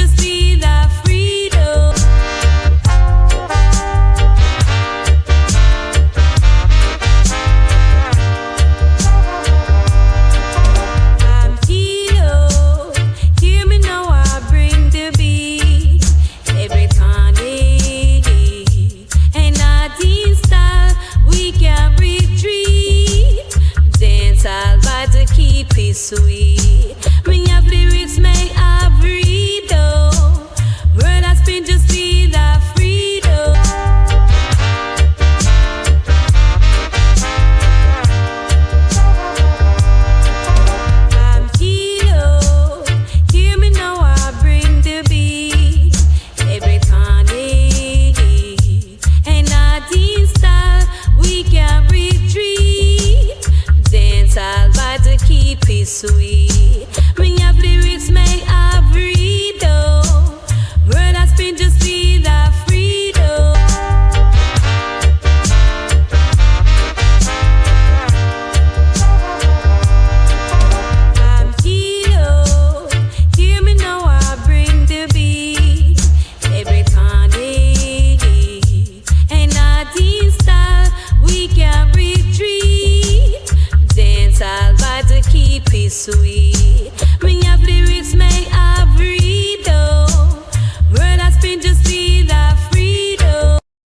just be that freedom. I'm Tito, hear me now, I bring the beat. Every Sunday, and not in style, we can retreat. Dance all by to keep it sweet. Me have lyrics, may I breathe, though. Word has been just be that freedom. I'm Tito, hear me now, I bring the beat. Every Sunday, and not in style, we can retreat. Dance all by to keep it sweet. Me have lyrics, may I breathe, though. Word has been just be that freedom. I'm Tito, hear me now, I bring the beat. Every Sunday, and not in style, we can retreat. Dance all by to keep it sweet. Me have lyrics, may I breathe, though. Word has been just be